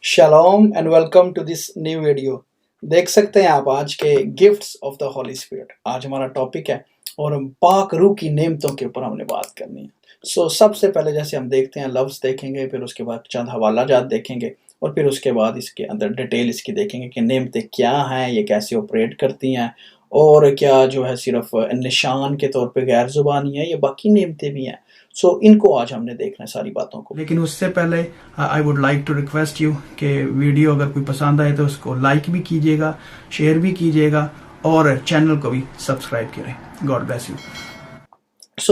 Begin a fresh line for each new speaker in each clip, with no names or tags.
Shalom and welcome to this new video. دیکھ سکتے ہیں آپ آج کے gifts of the Holy Spirit. آج ہمارا ٹاپک ہے اور پاک روح کی نعمتوں کے اوپر ہم نے بات کرنی ہے. سب سے پہلے جیسے ہم دیکھتے ہیں لفظ دیکھیں گے، پھر اس کے بعد چند حوالہ جات دیکھیں گے، اور پھر اس کے بعد اس کے اندر ڈیٹیل اس کی دیکھیں گے کہ نعمتیں کیا ہیں، یہ کیسے آپریٹ کرتی ہیں، اور کیا جو ہے صرف نشان کے طور پہ غیر زبانی ہے، یہ باقی نعمتیں بھی ہیں. ان کو آج ہم نے دیکھنا ہے ساری باتوں کو. لیکن اس سے پہلے I would like to request you کہ ویڈیو اگر کوئی پسند آئے تو اس کو لائک بھی کیجیے گا، شیئر بھی کیجیے گا، اور چینل کو بھی سبسکرائب کریں. God bless you.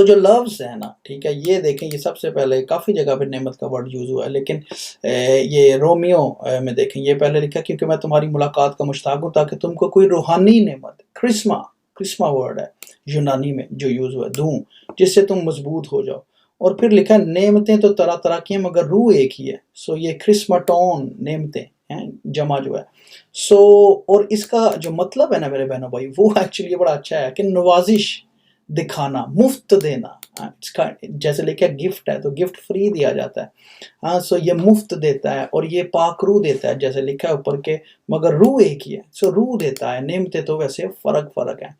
جو لفظ ہے نا، ٹھیک ہے، یہ دیکھیں، یہ سب سے پہلے کافی جگہ پہ نعمت کا ورڈ یوز ہوا ہے، لیکن یہ رومیو میں دیکھیں، یہ پہلے لکھا کیونکہ میں تمہاری ملاقات کا مشتاق ہوں تاکہ تم کو کوئی روحانی نعمت، کرسما ورڈ ہے یونانی میں جو یوز ہوا ہے، دوں جس سے تم مضبوط ہو جاؤ. اور پھر لکھا نعمتیں تو طرح طرح کی ہیں مگر روح ایک ہی ہے. یہ کرسماٹون نعمتیں ہیں، جمع جو ہے. اور اس کا جو مطلب ہے نا میرے بہنوں بھائی، وہ ایکچولی بڑا اچھا ہے کہ نوازش دکھانا، مفت دینا. اس کا جیسے لکھا گفٹ ہے تو گفٹ فری دیا جاتا ہے. یہ مفت دیتا ہے، اور یہ پاک روح دیتا ہے جیسے لکھا ہے اوپر کے، مگر روح ایک ہی ہے. روح دیتا ہے، نعمتیں تو ویسے فرق ہیں.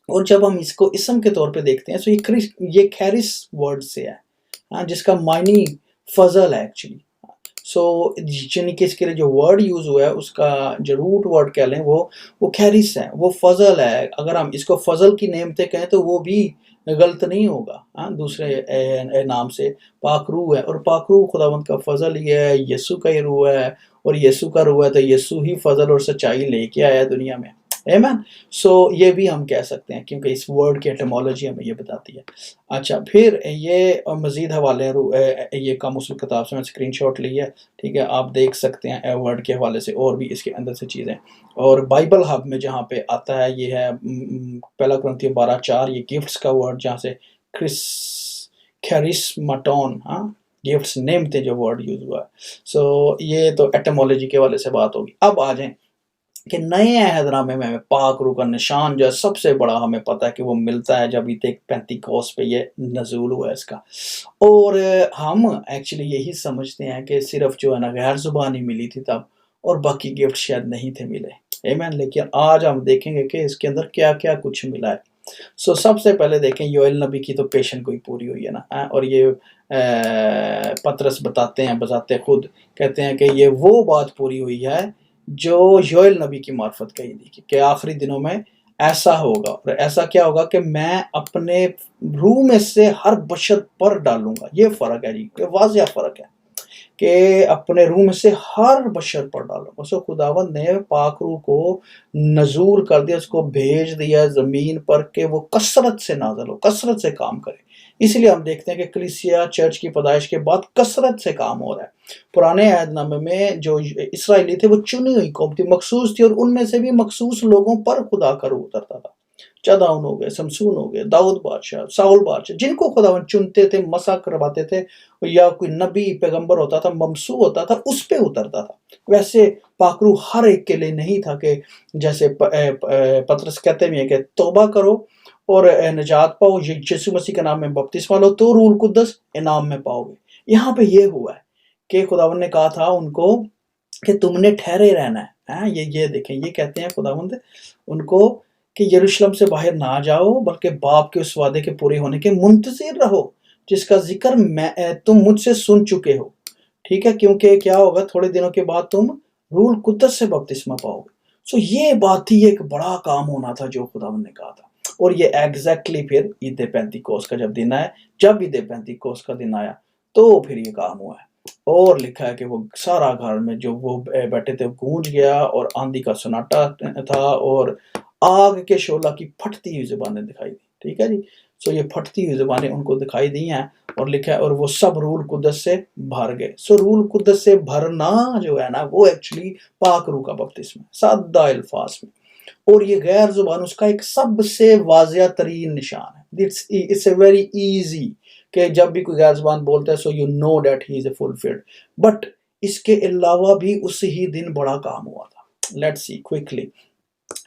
اور جب ہم اس کو اسم کے طور پہ دیکھتے ہیں تو یہ خیرس ورڈ سے ہے، جس کا معنی فضل ہے ایکچولی. یعنی کہ اس کے لیے جو ورڈ یوز ہوا ہے اس کا جو روٹ ورڈ کہہ لیں وہ خیرس ہے، وہ فضل ہے. اگر ہم اس کو فضل کی نعمتیں کہیں تو وہ بھی غلط نہیں ہوگا. دوسرے نام سے پاک روح ہے، اور پاک روح خداوند کا فضل ہی ہے، یسوع کا ہی روح ہے، اور یسوع کا روح ہے تو یسوع ہی فضل اور سچائی لے کے آیا دنیا میں. آمین. یہ بھی ہم کہہ سکتے ہیں کیونکہ اس ورڈ کی ایٹیمالوجی ہمیں یہ بتاتی ہے. اچھا، پھر یہ مزید حوالے یہ قاموس الکتاب سے میں اسکرین شاٹ لی ہے، ٹھیک ہے، آپ دیکھ سکتے ہیں ورڈ کے حوالے سے اور بھی اس کے اندر سے چیزیں. اور بائبل ہب میں جہاں پہ آتا ہے، یہ ہے پہلا کرنتھیوں 12:4، یہ گفٹس کا ورڈ جہاں سے خیرسماٹون، گفٹس، نعمتیں جو ورڈ یوز ہوا ہے. یہ تو ایٹیمالوجی کے حوالے سے بات ہوگی. اب آ جائیں کہ نئے عہد نامے میں پاک روح کا نشان جو ہے سب سے بڑا ہمیں پتہ ہے کہ وہ ملتا ہے جب پینتیکوس پہ یہ نزول ہوا ہے اس کا. اور ہم ایکچولی یہی سمجھتے ہیں کہ صرف جو ہے نا غیر زبانی ملی تھی تب، اور باقی گفٹ شاید نہیں تھے ملے. آمین. لیکن آج ہم دیکھیں گے کہ اس کے اندر کیا کیا کچھ ملا ہے. سب سے پہلے دیکھیں، یوئیل نبی کی تو پیشن گوئی پوری ہوئی ہے نا، اور یہ پطرس بتاتے ہیں بذات خود، کہتے ہیں کہ یہ وہ بات پوری ہوئی ہے جو یوئیل نبی کی معرفت کہی تھی کہ آخری دنوں میں ایسا ہوگا. اور ایسا کیا ہوگا کہ میں اپنے روح میں سے ہر بشر پر ڈالوں گا. یہ فرق ہے جی، یہ واضح فرق ہے کہ اپنے روح میں سے ہر بشر پر ڈالوں گا. خداوند نے پاک روح کو نزول کر دیا، اس کو بھیج دیا زمین پر کہ وہ کثرت سے نازل ہو، کثرت سے کام کرے. اس لیے ہم دیکھتے ہیں کہ کلیسیا چرچ کی پیدائش کے بعد کثرت سے کام ہو رہا ہے. پرانے عہد نامے میں جو اسرائیلی تھے وہ چنی ہوئی قوم تھی، مخصوص تھی، اور ان میں سے بھی مخصوص لوگوں پر خدا کا روح اترتا تھا. چداؤن ہو گئے، سمسون ہو گئے، داؤد بادشاہ، ساؤل بادشاہ، جن کو خداوند چنتے تھے، مسح کرواتے تھے، یا کوئی نبی پیغمبر ہوتا تھا، ممسوح ہوتا تھا، اس پہ اترتا تھا. ویسے پاک روح ہر ایک کے لیے نہیں تھا کہ جیسے پطرس کہتے ہیں کہ توبہ کرو اور نجات پاؤ، یسوع مسیح کے نام میں بپتسمہ لو تو روح القدس انعام میں پاؤ گے. یہاں پہ یہ ہوا ہے کہ خداوند نے کہا تھا ان کو کہ تم نے ٹھہرے رہنا ہے. یہ دیکھیں، یہ کہتے ہیں خداوند ان کو کہ یروشلم سے باہر نہ جاؤ، بلکہ باپ کے اس وعدے کے پورے ہونے کے منتظر رہو جس کا ذکر تم مجھ سے سن چکے ہو. ٹھیک ہے، کیونکہ کیا ہوگا، تھوڑے دنوں کے بعد تم روح القدس سے بپتسمہ پاؤ گے. یہ بات تھی، ایک بڑا کام ہونا تھا جو خداوند نے کہا تھا. اور یہ ایگزیکٹلی پھر عید پینتیکوس کا جب دن آیا، جب عید پینتیکوس کا دن آیا تو پھر یہ کام ہوا ہے. اور لکھا ہے کہ وہ سارا گھر میں جو وہ بیٹھے تھے گونج گیا، اور آندھی کا سناٹا تھا، اور آگ کے شعلہ کی پھٹتی ہوئی زبانیں دکھائی دی. ٹھیک ہے جی. یہ پھٹتی ہوئی زبانیں ان کو دکھائی دی ہیں، اور لکھا ہے اور وہ سب روح القدس سے بھر گئے. روح القدس سے بھرنا جو ہے نا وہ ایکچولی پاک روح کا بپتسمہ ہے، سادہ الفاظ میں. اور یہ غیر زبان اس کا ایک سب سے واضح ترین نشان ہے. اٹس اے ویری ایزی کہ جب بھی کوئی غیر زبان بولتا ہے you know that he is fulfilled. But اس کے علاوہ بھی اس ہی دن بڑا کام ہوا تھا. Let's see quickly.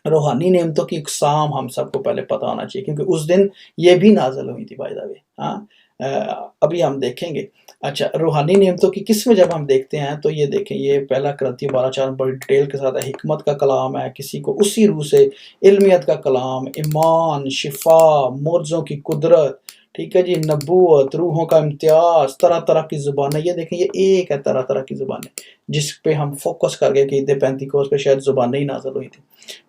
روحانی نعمتوں کی اقسام ہم سب کو پہلے پتہ ہونا چاہیے، کیونکہ اس دن یہ بھی نازل ہوئی تھی بائی دا وے. ابھی ہم دیکھیں گے۔ اچھا، روحانی نعمتوں کی قسم جب ہم دیکھتے ہیں تو یہ دیکھیں، یہ پہلا کرنتیوں 12:4 بڑی ڈیٹیل کے ساتھ ہے، حکمت کا کلام ہے، کسی کو اسی روح سے علمیت کا کلام، ایمان، شفا، معجزوں کی قدرت، ٹھیک ہے جی، نبوت، روحوں کا امتیاز، طرح طرح کی زبانیں۔ یہ دیکھیں، یہ ایک ہے طرح طرح کی زبانیں، جس پہ ہم فوکس کر گئے کہ عید پینتیکوس پہ شاید زبانیں ہی نازل ہوئی تھی۔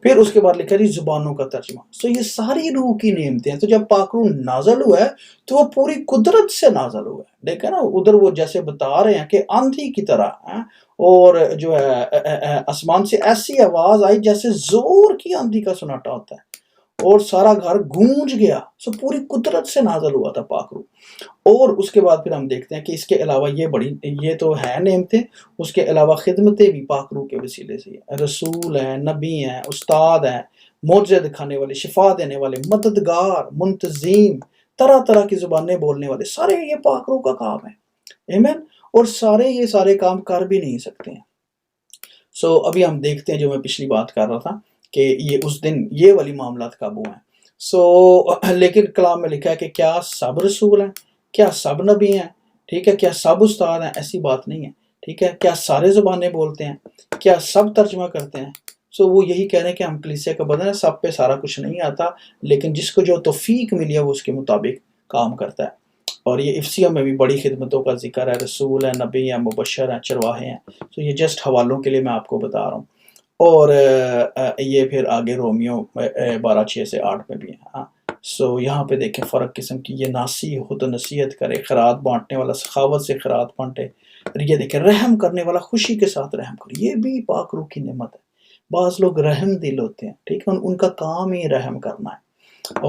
پھر اس کے بعد لکھا جی زبانوں کا ترجمہ۔ یہ ساری روح کی نعمتیں ہیں۔ تو جب پاک روح نازل ہوا ہے تو وہ پوری قدرت سے نازل ہوا ہے۔ دیکھیں نا ادھر وہ جیسے بتا رہے ہیں کہ آندھی کی طرح، اور جو ہے آسمان سے ایسی آواز آئی جیسے زور کی آندھی کا سناٹا ہوتا ہے، اور سارا گھر گونج گیا۔ پوری قدرت سے نازل ہوا تھا پاک روح۔ اور اس کے بعد پھر ہم دیکھتے ہیں کہ اس کے علاوہ یہ تو ہے نعمتیں، اس کے علاوہ خدمتیں بھی پاک روح کے وسیلے سے ہیں۔ رسول ہیں، نبی ہیں، استاد ہیں، معجزے دکھانے والے، شفا دینے والے، مددگار، منتظم، طرح طرح کی زبانیں بولنے والے، سارے یہ پاک روح کا کام ہے۔ آمین۔ اور یہ سارے کام کر بھی نہیں سکتے ہیں۔ ابھی ہم دیکھتے ہیں جو میں پچھلی بات کر رہا تھا کہ یہ اس دن یہ والی معاملات قابو ہیں۔ لیکن کلام میں لکھا ہے کہ کیا سب رسول ہیں، کیا سب نبی ہیں، ٹھیک ہے، کیا سب استاد ہیں؟ ایسی بات نہیں ہے، ٹھیک ہے۔ کیا سارے زبانیں بولتے ہیں، کیا سب ترجمہ کرتے ہیں؟ وہ یہی کہہ رہے ہیں کہ ہم کلیسیا کا بدن ہے، سب پہ سارا کچھ نہیں آتا، لیکن جس کو جو توفیق ملی ہے وہ اس کے مطابق کام کرتا ہے۔ اور یہ افسیوں میں بھی بڑی خدمتوں کا ذکر ہے، رسول ہیں، نبی ہیں، مبشر ہیں، چرواہے ہیں۔ یہ جسٹ حوالوں کے لیے میں آپ کو بتا رہا ہوں۔ اور یہ پھر آگے رومیو 12:6 سے 8 میں بھی ہے۔ یہاں پہ دیکھیں فرق قسم کی، یہ ناسی خود نصیحت کرے، خیرات بانٹنے والا سخاوت سے خیرات بانٹے۔ یہ دیکھیں رحم کرنے والا خوشی کے ساتھ رحم کرے، یہ بھی پاک روح کی نعمت ہے۔ بعض لوگ رحم دل ہوتے ہیں، ٹھیک ہے، ان کا کام ہی رحم کرنا ہے۔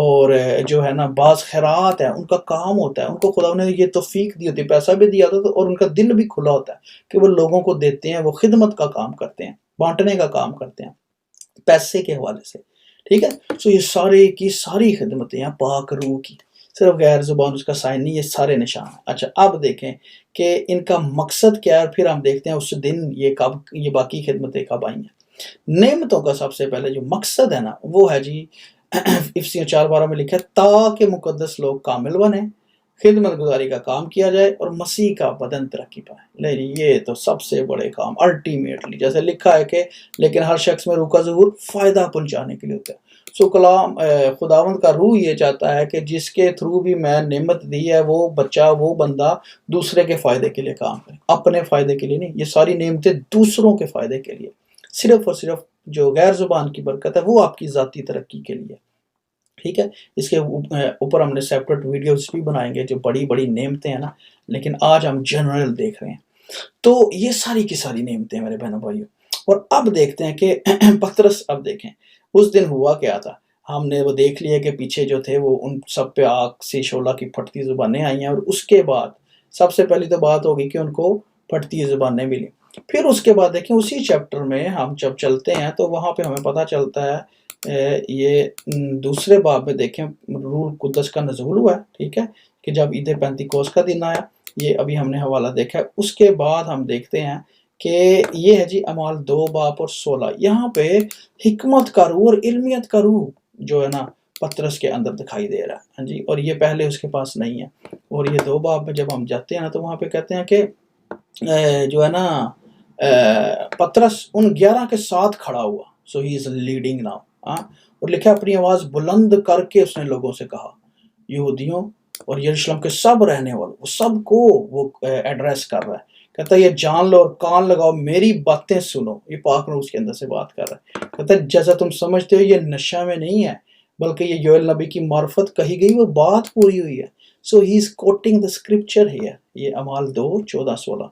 اور جو ہے نا بعض خیرات ہے، ان کا کام ہوتا ہے، ان کو خدا نے یہ توفیق دی ہوتی ہے، پیسہ بھی دیا ہوتا ہے، اور ان کا دل بھی کھلا ہوتا ہے کہ وہ لوگوں کو دیتے ہیں، وہ خدمت کا کام کرتے ہیں، بانٹنے کا کام کرتے ہیں پیسے کے حوالے سے، ٹھیک ہے۔ یہ سارے کی ساری خدمتیں ہیں پاک روح کی، صرف غیر زبان اس کا سائن نہیں، یہ سارے نشان ہیں۔ اچھا، اب دیکھیں کہ ان کا مقصد کیا ہے، پھر ہم دیکھتے ہیں اس دن یہ باقی خدمتیں کب آئی ہیں۔ نعمتوں کا سب سے پہلے جو مقصد ہے نا وہ ہے جی افسیوں 4:12 میں لکھا ہے، تاکہ مقدس لوگ کامل بنے، خدمت گزاری کا کام کیا جائے، اور مسیح کا بدن ترقی پائے۔ لیکن یہ تو سب سے بڑے کام الٹیمیٹلی، جیسے لکھا ہے کہ لیکن ہر شخص میں روح کا ظہور فائدہ پہنچانے کے لیے ہوتا ہے۔ کلام خداوند کا روح یہ چاہتا ہے کہ جس کے تھرو بھی میں نعمت دی ہے وہ بچہ، وہ بندہ دوسرے کے فائدے کے لیے کام کرے، اپنے فائدے کے لیے نہیں۔ یہ ساری نعمتیں دوسروں کے فائدے کے لیے، صرف اور صرف جو غیر زبان کی برکت ہے وہ آپ کی ذاتی ترقی کے لیے، ٹھیک ہے۔ اس کے اوپر ہم نے سیپریٹ ویڈیوز بھی بنائیں گے جو بڑی بڑی نعمتیں ہیں نا، لیکن آج ہم جنرل دیکھ رہے ہیں۔ تو یہ ساری کی ساری نعمتیں میرے بہنوں بھائیوں۔ اور اب دیکھتے ہیں کہ پطرس، اب دیکھیں اس دن ہوا کیا تھا۔ ہم نے وہ دیکھ لیا کہ پیچھے جو تھے وہ ان سب پہ آگ سے شعلہ کی پھٹتی زبانیں آئی ہیں، اور اس کے بعد سب سے پہلی تو بات ہوگی کہ ان کو پھٹتی زبانیں ملی۔ پھر اس کے بعد دیکھیں اسی چیپٹر میں ہم جب چلتے ہیں تو وہاں پہ ہمیں پتہ چلتا ہے، یہ دوسرے باب میں دیکھیں روح القدس کا نزول ہوا ہے، ٹھیک ہے، کہ جب عید پینتیکوس کا دن آیا، یہ ابھی ہم نے حوالہ دیکھا ہے۔ اس کے بعد ہم دیکھتے ہیں کہ یہ ہے جی اعمال 2:16، یہاں پہ حکمت کا روح اور علمیت کا روح جو ہے نا پطرس کے اندر دکھائی دے رہا ہے، ہاں جی، اور یہ پہلے اس کے پاس نہیں ہے۔ اور یہ 2 باب میں جب ہم جاتے ہیں نا تو وہاں پہ کہتے ہیں کہ جو ہے نا پطرس ان 11 کے ساتھ کھڑا ہوا، سو ہی از لیڈنگ ناؤ، اور لکھا اپنی آواز بلند کر کے اس نے لوگوں سے کہا، یہودیوں اور یروشلم کے سب رہنے والوں، وہ سب کو وہ ایڈریس کر رہا ہے، کہتا ہے یہ جان لو اور کان لگاؤ، میری باتیں سنو۔ یہ پاک روح اس کے اندر سے بات کر رہا ہے، کہتا ہے جیسا تم سمجھتے ہو یہ نشہ میں نہیں ہے، بلکہ یہ یوئیل نبی کی معرفت کہی گئی وہ بات پوری ہوئی ہے۔ سو ہی از کوٹنگ دا اسکرپچر ہیئر، یہ اعمال 2:14-16،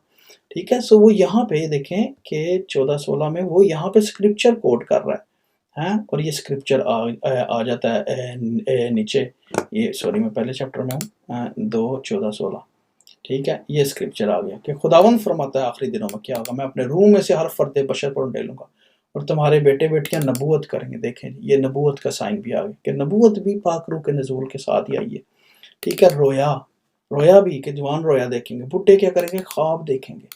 ٹھیک ہے۔ سو وہ یہاں پہ دیکھیں کہ 14-16 میں وہ یہاں پہ اسکرپچر کوٹ کر رہا ہے، اور یہ اسکرپچر آ جاتا ہے نیچے، یہ سوری میں پہلے چیپٹر میں ہوں، 2:14-16، ٹھیک ہے۔ یہ اسکرپچر آ گیا کہ خداوند فرماتا ہے آخری دنوں میں کیا ہوگا، میں اپنے روح میں سے ہر فرد بشر پر ڈالوں گا، اور تمہارے بیٹے بیٹیاں نبوت کریں گے۔ دیکھیں یہ نبوت کا سائن بھی آ گیا کہ نبوت بھی پاک روح کے نزول کے ساتھ ہی آئی ہے، ٹھیک ہے۔ رویا بھی کہ جوان رویا دیکھیں گے، بڈھے کیا کریں گے، خواب دیکھیں گے۔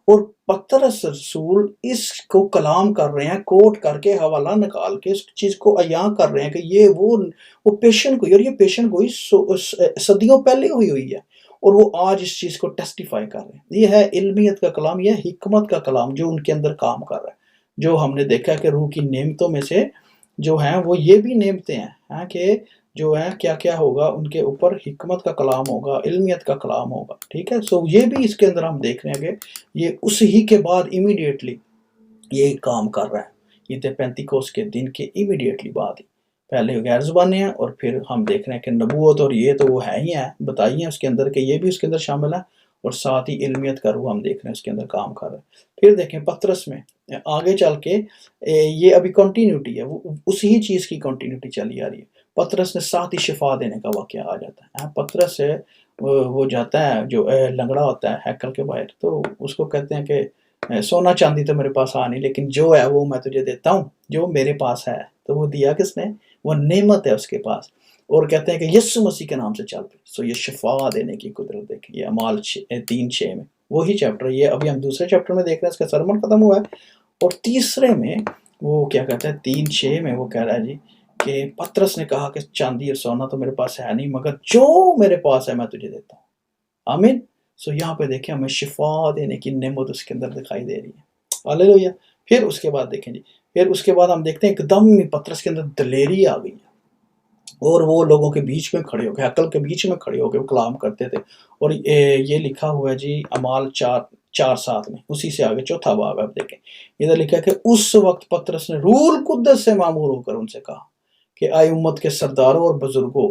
اور پطرس رسول اس کو کلام کر رہے ہیں، کوٹ کر کے حوالہ نکال کے اس چیز کو عیاں کر رہے ہیں کہ یہ وہ پیشن گوئی، اور یہ پیشن گوئی صدیوں پہلے ہوئی ہے، اور وہ آج اس چیز کو ٹیسٹیفائی کر رہے ہیں۔ یہ ہے علمیت کا کلام، یہ حکمت کا کلام جو ان کے اندر کام کر رہا ہے۔ جو ہم نے دیکھا کہ روح کی نعمتوں میں سے جو ہیں وہ یہ بھی نعمتیں ہیں کہ جو ہے کیا کیا ہوگا ان کے اوپر، حکمت کا کلام ہوگا، علمیت کا کلام ہوگا، ٹھیک ہے۔ سو یہ بھی اس کے اندر ہم دیکھ رہے ہیں کہ یہ اس ہی کے بعد امیڈیٹلی یہ کام کر رہا ہے، عید پینتیکوس کے دن کے امیڈیٹلی بعد ہی پہلے غیر زبانیں ہیں، اور پھر ہم دیکھ رہے ہیں کہ نبوت اور یہ تو وہ ہے ہی ہے، بتائی ہیں اس کے اندر کہ یہ بھی اس کے اندر شامل ہے، اور ساتھ ہی علمیت کا روح ہم دیکھ رہے ہیں اس کے اندر کام کر رہا ہے۔ پھر دیکھیں پطرس میں آگے چل کے یہ ابھی کنٹینیوٹی ہے، وہ اسی چیز کی کنٹینیوٹی چلی آ رہی ہے۔ پطرس نے ساتھ ہی شفا دینے کا واقعہ آ جاتا ہے۔ پطرس سے وہ جاتا ہے جو لنگڑا ہوتا ہے ہیکل کے باہر، تو اس کو کہتے ہیں کہ سونا چاندی تو میرے پاس نہیں، لیکن جو ہے وہ میں تجھے دیتا ہوں، جو میرے پاس ہے۔ تو وہ دیا کس نے؟ وہ نعمت ہے اس کے پاس، اور کہتے ہیں کہ یسوع مسیح کے نام سے چل پڑ۔ سو یہ شفا دینے کی قدرت دیکھیں، یہ اعمال 3:6 میں وہی چیپٹر، یہ ابھی ہم دوسرے چیپٹر میں دیکھ رہے ہیں، اس کا سرمن ختم ہوا ہے، اور تیسرے میں وہ کیا کہتا ہے 3:6 میں وہ کہہ رہا ہے جی کہ پطرس نے کہا کہ چاندی اور سونا تو میرے پاس ہے نہیں، مگر جو میرے پاس ہے میں تجھے دیتا ہوں۔ آمین۔ سو یہاں پہ دیکھیں ہمیں شفا دینے کی نعمت اس کے اندر دکھائی دے رہی ہے۔ ہاللیلویہ۔ پھر اس کے بعد دیکھیں جی، پھر اس کے بعد ہم دیکھتے ہیں ایک دم پطرس کے اندر دلیری آ گئی ہے، اور وہ لوگوں کے بیچ میں کھڑے ہو کے، ہیکل کے بیچ میں کھڑے ہو کے وہ کلام کرتے تھے۔ اور یہ لکھا ہوا ہے جی اعمال 4:7 میں، اسی سے آگے چوتھا باب ہے، اب دیکھیں ادھر لکھا ہے کہ اس وقت پطرس نے روح القدس سے معمور ہو کر ان سے کہا کہ آئے امت کے سرداروں اور بزرگوں،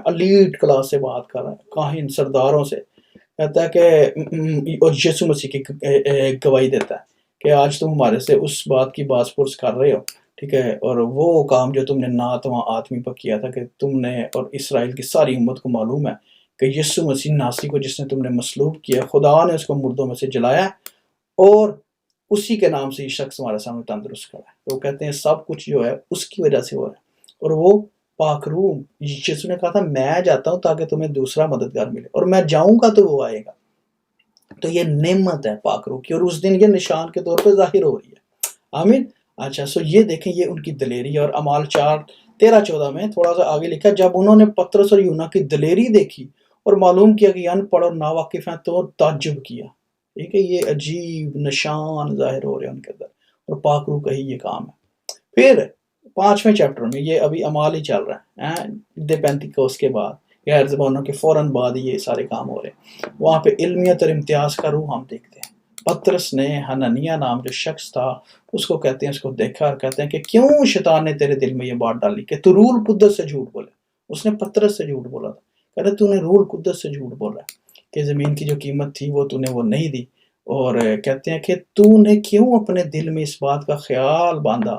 الیٹ کلاس سے بات کر رہا ہے، کاہن سرداروں سے، کہتا ہے کہ اور یسوع مسیح کی گواہی دیتا ہے کہ آج تم ہمارے سے اس بات کی باز پرس کر رہے ہو، ٹھیک ہے، اور وہ کام جو تم نے ناتواں آدمی پر کیا تھا، کہ تم نے اور اسرائیل کی ساری امت کو معلوم ہے کہ یسوع مسیح ناصری کو جس نے تم نے مصلوب کیا، خدا نے اس کو مردوں میں سے جلایا، اور اسی کے نام سے یہ شخص ہمارے سامنے تندرست کھڑا ہے۔ تو وہ کہتے ہیں سب کچھ جو ہے اس کی وجہ سے ہو رہا ہے، اور وہ پاک روح، یسوع نے کہا تھا میں جاتا ہوں تاکہ تمہیں دوسرا مددگار ملے، اور میں جاؤں گا تو وہ آئے گا۔ تو یہ نعمت ہے پاک روح کی، اور اس دن یہ نشان کے طور پہ ظاہر ہو رہی ہے۔ آمین۔ اچھا، سو یہ دیکھیں یہ ان کی دلیری ہے، اور اعمال 4:13-14 میں تھوڑا سا آگے لکھا، جب انہوں نے پطرس اور یونا کی دلیری دیکھی اور معلوم کیا کہ یہ ان پڑھ اور ناواقف ہیں، تو تعجب کیا۔ ٹھیک ہے، یہ عجیب نشان ظاہر ہو رہے ہیں ان کے اندر، اور پاک روح کا ہی یہ کام ہے۔ پھر 5ویں چیپٹر میں، یہ ابھی اعمال ہی چل رہا ہے، عید پینتیکوس کے بعد، غیر زبانوں کے فوراً بعد یہ سارے کام ہو رہے ہیں۔ وہاں پہ علمیت اور امتیاز کا روح ہم دیکھتے ہیں۔ پطرس نے حنانیہ نام جو شخص تھا اس کو کہتے ہیں، اس کو دیکھا اور کہتے ہیں کہ کیوں شیطان نے تیرے دل میں یہ بات ڈالی کہ تو روح القدس سے جھوٹ بولے۔ اس نے پطرس سے جھوٹ بولا تھا، کہتے تو نے روح القدس سے جھوٹ بولا کہ زمین کی جو قیمت تھی وہ تو نے وہ نہیں دی، اور کہتے ہیں کہ تو نے کیوں اپنے دل میں اس بات کا خیال باندھا،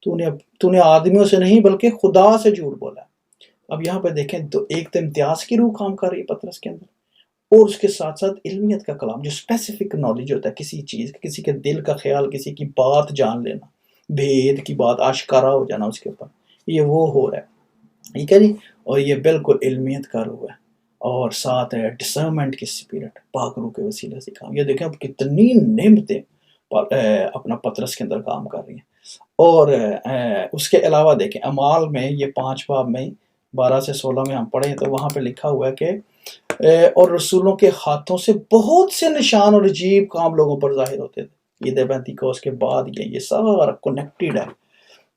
تو نے آدمیوں سے نہیں بلکہ خدا سے جھوٹ بولا۔ اب یہاں پہ دیکھیں تو ایک تو امتیاز کی روح کام کر رہی ہے پطرس کے اندر، اور اس کے ساتھ ساتھ علمیت کا کلام، جو اسپیسیفک نالج ہوتا ہے کسی چیز، کسی کے دل کا خیال، کسی کی بات جان لینا، بھید کی بات آشکارا ہو جانا اس کے اوپر، یہ وہ ہو رہا ہے، ٹھیک ہے جی۔ اور یہ بالکل علمیت کا روح ہے، اور ساتھ ہے ڈسرنمنٹ کی اسپرٹ، پاک روح کے وسیلے سے کام۔ یہ دیکھیں اب کتنی نعمتیں اپنا پطرس کے اندر کام کر رہی ہیں۔ اور اس کے علاوہ دیکھیں اعمال میں یہ 5 باب میں 12-16 میں ہم پڑھیں تو وہاں پہ لکھا ہوا ہے کہ اور رسولوں کے ہاتھوں سے بہت سے نشان اور عجیب کام لوگوں پر ظاہر ہوتے تھے۔ عید پینتیکوس کے بعد یہ سارا کنیکٹڈ ہے،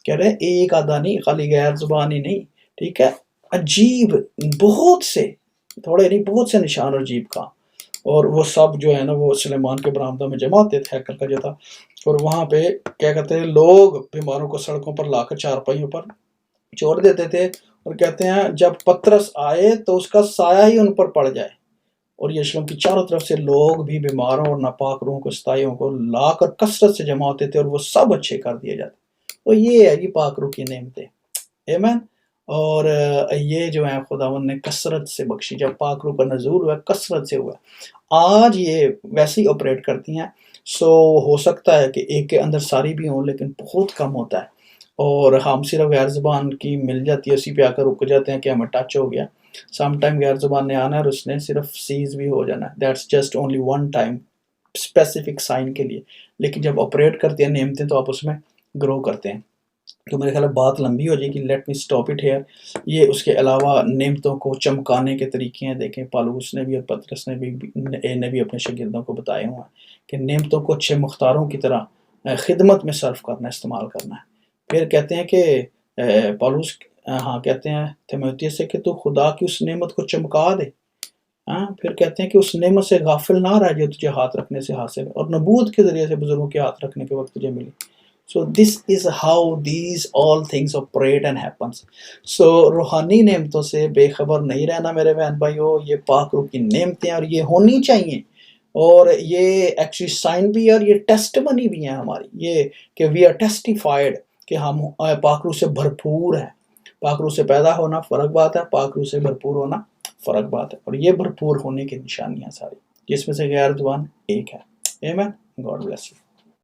کہہ رہے ایک آدھا نہیں، خالی غیر زبانی نہیں، ٹھیک ہے، عجیب بہت سے، تھوڑے نہیں، بہت سے نشان اور عجیب کام، اور وہ سب جو ہے نا وہ سلیمان کے برآمدہ میں جمع ہوتے تھے، ہیکل کا جو تھا، اور وہاں پہ کیا کہتے ہیں لوگ بیماروں کو سڑکوں پر لا کر چارپائیوں پر چھوڑ دیتے تھے، اور کہتے ہیں جب پطرس آئے تو اس کا سایہ ہی ان پر پڑ جائے، اور یروشلم کی چاروں طرف سے لوگ بھی بیماروں اور ناپاک روحوں کو ستائیوں کو لا کر کثرت سے جمع ہوتے تھے، اور وہ سب اچھے کر دیے جاتے۔ تو یہ ہے یہ پاک روح کی نعمتیں، آمین۔ اور یہ جو ہے خداوند نے کثرت سے بخشی، جب پاک روح کا نزول ہوا کثرت سے ہوا۔ آج یہ ویسے ہی آپریٹ کرتی ہیں، سو ہو سکتا ہے کہ ایک کے اندر ساری بھی ہوں، لیکن بہت کم ہوتا ہے، اور ہم صرف غیر زبان کی مل جاتی ہے، اسی پہ آ کر رک جاتے ہیں کہ ہمیں ٹچ ہو گیا۔ سم ٹائم غیر زبان نے آنا ہے اور اس نے صرف سیز بھی ہو جانا ہے، that's just only one time, specific sign کے لیے، لیکن جب آپریٹ کرتے ہیں نعمتیں تو آپ اس میں گرو کرتے ہیں۔ تو میرے خیال ہے بات لمبی ہو جائے گی، let me stop it here. یہ اس کے علاوہ نعمتوں کو چمکانے کے طریقے ہیں، دیکھیں پالوس نے بھی اور پطرس نے بھی اپنے شاگردوں کو بتائے ہوئے ہیں کہ نعمتوں کو اچھے مختاروں کی طرح خدمت میں صرف کرنا، استعمال کرنا ہے۔ پھر کہتے ہیں کہ پالوس کہتے ہیں تیموتھیوس سے کہ تو خدا کی اس نعمت کو چمکا دے۔ پھر کہتے ہیں کہ اس نعمت سے غافل نہ رہ جو تجھے ہاتھ رکھنے سے حاصل ہے، اور نبوت کے ذریعے سے بزرگوں کے ہاتھ رکھنے کے وقت تجھے ملی۔ So this is how these all things operate and happens. So روحانی نعمتوں سے بے خبر نہیں رہنا میرے بہن بھائیو، یہ پاک روح کی نعمتیں اور یہ ہونی چاہیے، اور یہ ایکچولی سائن بھی ہے اور یہ ٹیسٹمنی بھی ہے ہماری، یہ کہ وی آر ٹیسٹیفائڈ کہ ہم پاک روح سے بھرپور ہیں۔ پاک روح سے پیدا ہونا فرق بات ہے، پاک روح سے بھرپور ہونا فرق بات ہے، اور یہ بھرپور ہونے کی نشانیاں ساری، جس میں سے غیر زبان ایک ہے۔ آمین۔ God bless you.